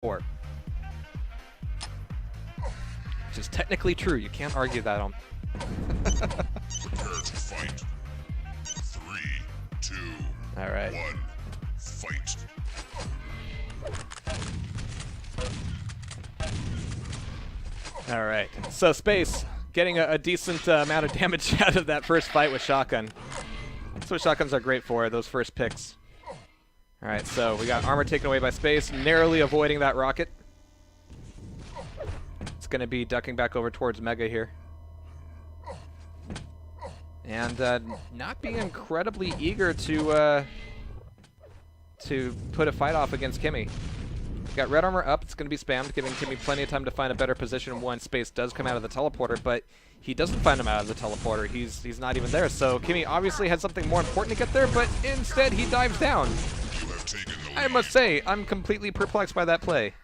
Which is technically true. You can't argue that on. Prepare to fight. 3, 2, All right. 1, fight. All right. So Space getting a decent amount of damage out of that first fight with shotgun. That's what shotguns are great for, those first picks. All right, so we got armor taken away by Space, narrowly avoiding that rocket. It's going to be ducking back over towards Mega here. And not being incredibly eager to put a fight off against Kimi. Got red armor up, it's going to be spammed, giving Kimi plenty of time to find a better position when Space does come out of the teleporter, but he doesn't find him out of the teleporter. He's not even there, so Kimi obviously had something more important to get there, but instead he dives down. I must say, I'm completely perplexed by that play.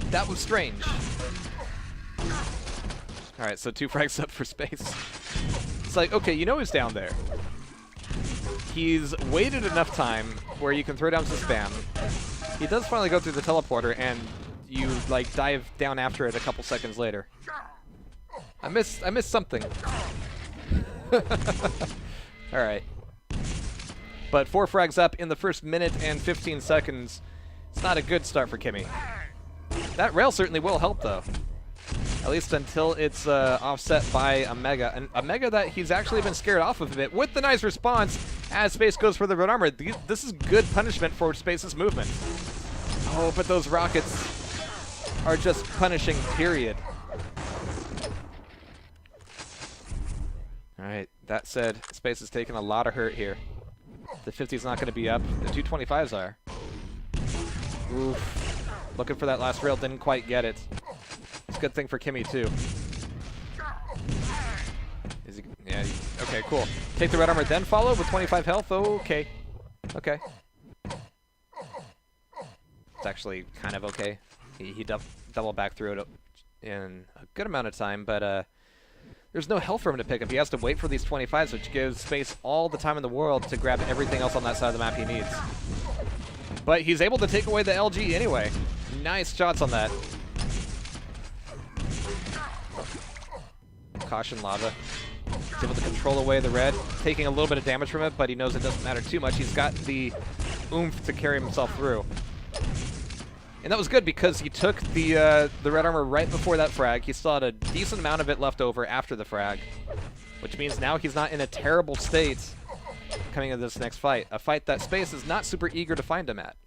That was strange. Alright, so 2 frags up for Space. It's like, okay, you know he's down there. He's waited enough time where you can throw down some spam. He does finally go through the teleporter, and you, like, dive down after it a couple seconds later. I missed something. Alright. But 4 frags up in the first minute and 15 seconds. It's not a good start for Kimi. That rail certainly will help, though. At least until it's offset by a Mega. A Mega that he's actually been scared off of a bit with the nice response as Space goes for the red armor. This is good punishment for Space's movement. Oh, but those rockets are just punishing, period. Alright, that said, Space is taking a lot of hurt here. The 50's not going to be up. The 225s are. Oof. Looking for that last rail, didn't quite get it. It's a good thing for Kimi, too. Is he, yeah, okay, cool. Take the red armor, then follow with 25 health. Okay. Okay. It's actually kind of okay. He double back through it in a good amount of time, but there's no health for him to pick up. He has to wait for these 25s, which gives Space all the time in the world to grab everything else on that side of the map he needs. But he's able to take away the LG anyway. Nice shots on that. Caution lava. He's able to control away the red, taking a little bit of damage from it, but he knows it doesn't matter too much. He's got the oomph to carry himself through. And that was good because he took the red armor right before that frag. He still had a decent amount of it left over after the frag, which means now he's not in a terrible state coming into this next fight. A fight that Space is not super eager to find him at.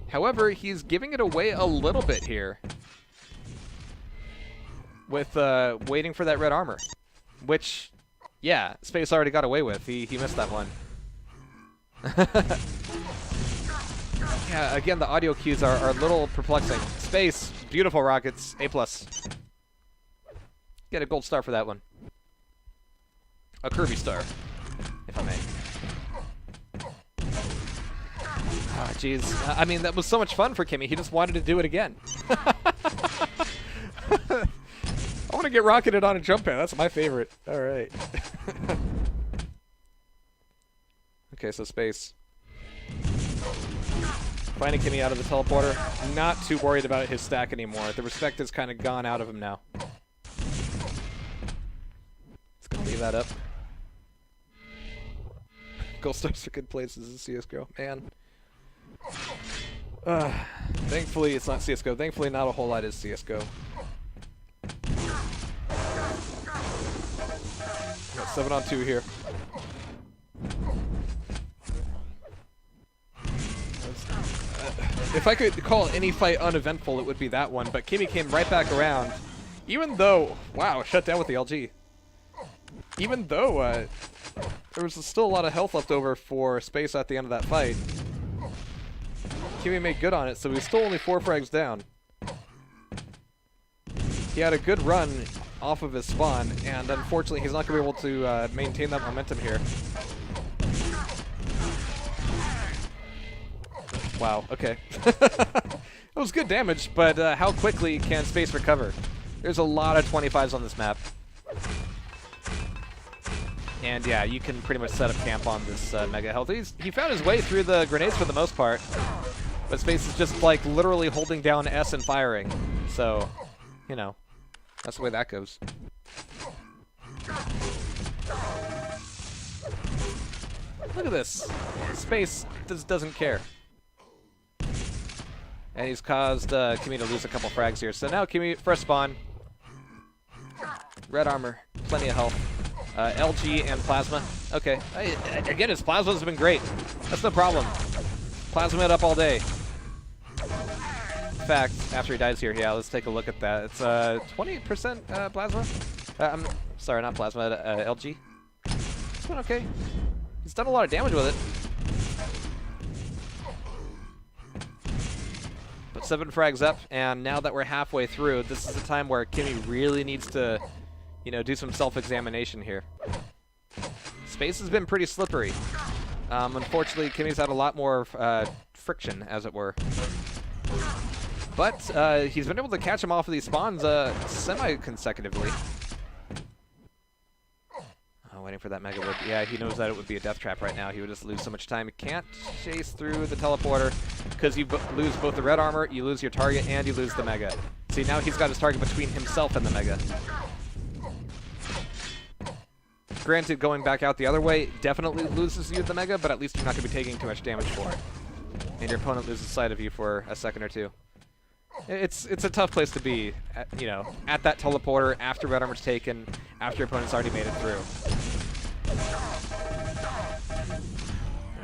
However, he's giving it away a little bit here with waiting for that red armor, which, yeah, Space already got away with. He missed that one. Yeah, again, the audio cues are a little perplexing. Space, beautiful rockets, A+. Get a gold star for that one. A Kirby star, if I may. Oh, jeez. I mean, that was so much fun for Kimi. He just wanted to do it again. I want to get rocketed on a jump pad. That's my favorite. All right. Okay, so Space. Finding Kimi out of the teleporter. Not too worried about his stack anymore. The respect has kind of gone out of him now. Just gonna leave that up. Gold stars are good places in CSGO. Man. Thankfully, it's not CSGO. Thankfully, not a whole lot is CSGO. Got 7-on-2 here. If I could call any fight uneventful, it would be that one, but Kimi came right back around. Even though, wow, shut down with the LG. Even though there was still a lot of health left over for Space at the end of that fight, Kimi made good on it, so he's still only 4 frags down. He had a good run off of his spawn, and unfortunately he's not going to be able to maintain that momentum here. Wow, okay. It was good damage, but how quickly can Space recover? There's a lot of 25s on this map. And yeah, you can pretty much set up camp on this Mega Health. He found his way through the grenades for the most part. But Space is just like literally holding down S and firing. So, you know, that's the way that goes. Look at this. Space just doesn't care. And he's caused Kimi to lose a couple frags here. So now Kimi, fresh spawn. Red armor, plenty of health. LG and Plasma. Okay. Again, his Plasma has been great. That's no problem. Plasma it up all day. In fact, after he dies here, yeah, let's take a look at that. It's 20% Plasma. I'm sorry, not Plasma, LG. It's been okay. He's done a lot of damage with it. But 7 frags up, and now that we're halfway through, this is the time where Kimi really needs to, you know, do some self-examination here. Space has been pretty slippery. Unfortunately, Kimi's had a lot more friction, as it were. But he's been able to catch him off of these spawns semi-consecutively. Waiting for that Mega Whip. Yeah, he knows that it would be a death trap right now. He would just lose so much time. He can't chase through the teleporter because you lose both the red armor, you lose your target, and you lose the Mega. See, now he's got his target between himself and the Mega. Granted, going back out the other way definitely loses you the Mega, but at least you're not going to be taking too much damage for it. And your opponent loses sight of you for a second or two. It's a tough place to be, you know, at that teleporter, after red armor's taken, after your opponent's already made it through.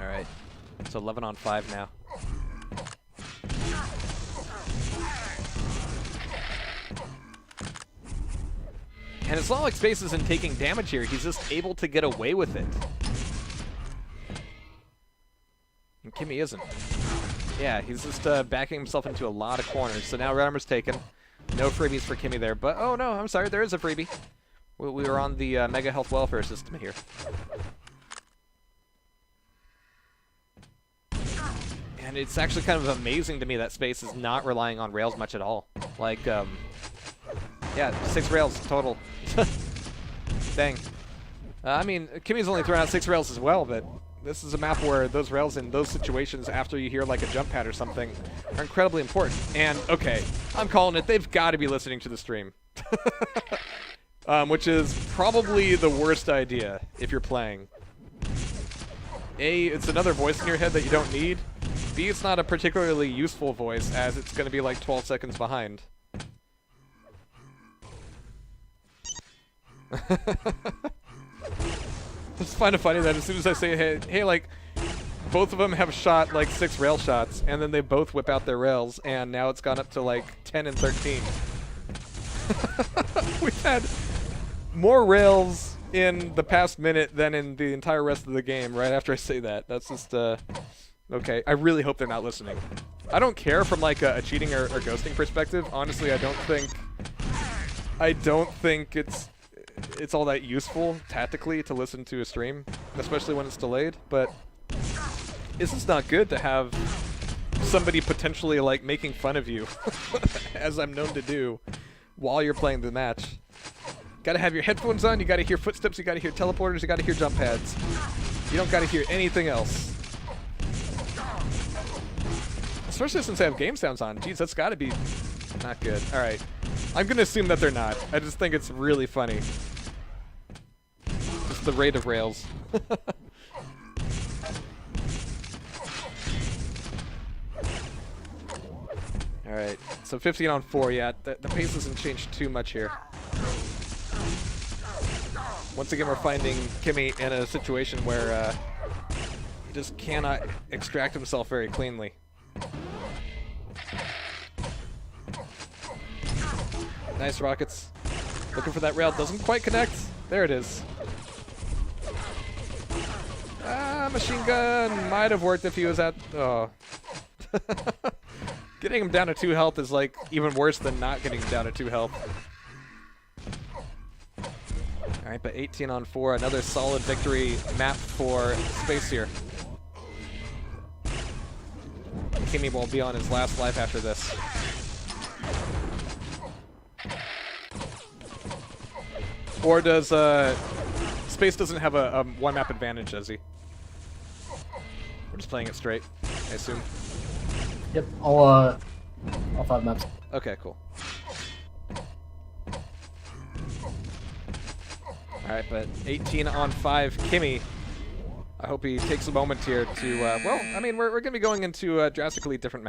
Alright, so 11 on 5 now. And it's not like Space isn't taking damage here, he's just able to get away with it. And Kimi isn't. Yeah, he's just backing himself into a lot of corners. So now red armor's taken. No freebies for Kimi there, but oh no, I'm sorry, there is a freebie. We were on the Mega Health Welfare system here. And it's actually kind of amazing to me that Space is not relying on rails much at all. Like, yeah, 6 rails total. Dang. I mean, Kimi's only thrown out 6 rails as well, but this is a map where those rails in those situations after you hear like a jump pad or something are incredibly important. And, okay, I'm calling it. They've got to be listening to the stream. Which is probably the worst idea if you're playing. A, it's another voice in your head that you don't need. B, it's not a particularly useful voice as it's going to be like 12 seconds behind. Just find it funny that as soon as I say, hey, like, both of them have shot like 6 rail shots, and then they both whip out their rails, and now it's gone up to like 10 and 13. We've had more rails in the past minute than in the entire rest of the game right after I say that. That's just, okay. I really hope they're not listening. I don't care from like a cheating or ghosting perspective. Honestly, I don't think it's all that useful tactically to listen to a stream, especially when it's delayed, but it's just not good to have somebody potentially like making fun of you, as I'm known to do, while you're playing the match. Gotta have your headphones on, you gotta hear footsteps, you gotta hear teleporters, you gotta hear jump pads. You don't gotta hear anything else. Especially since I have game sounds on. Jeez, that's gotta be not good. Alright. I'm gonna assume that they're not. I just think it's really funny. Just the rate of rails. Alright, so 15 on 4, yeah, the pace hasn't changed too much here. Once again, we're finding Kimi in a situation where he just cannot extract himself very cleanly. Nice rockets. Looking for that rail. Doesn't quite connect. There it is. Machine gun might have worked if he was at... Oh. Getting him down to 2 health is like even worse than not getting him down to 2 health. Alright, but 18 on 4. Another solid victory map for Space here. Kimi will be on his last life after this. Or does Space doesn't have a 1 map advantage, does he? We're just playing it straight, I assume. Yep, all 5 maps. Okay, cool. Alright, but 18 on 5, Kimi. I hope he takes a moment here to, well, I mean, we're going to be going into drastically different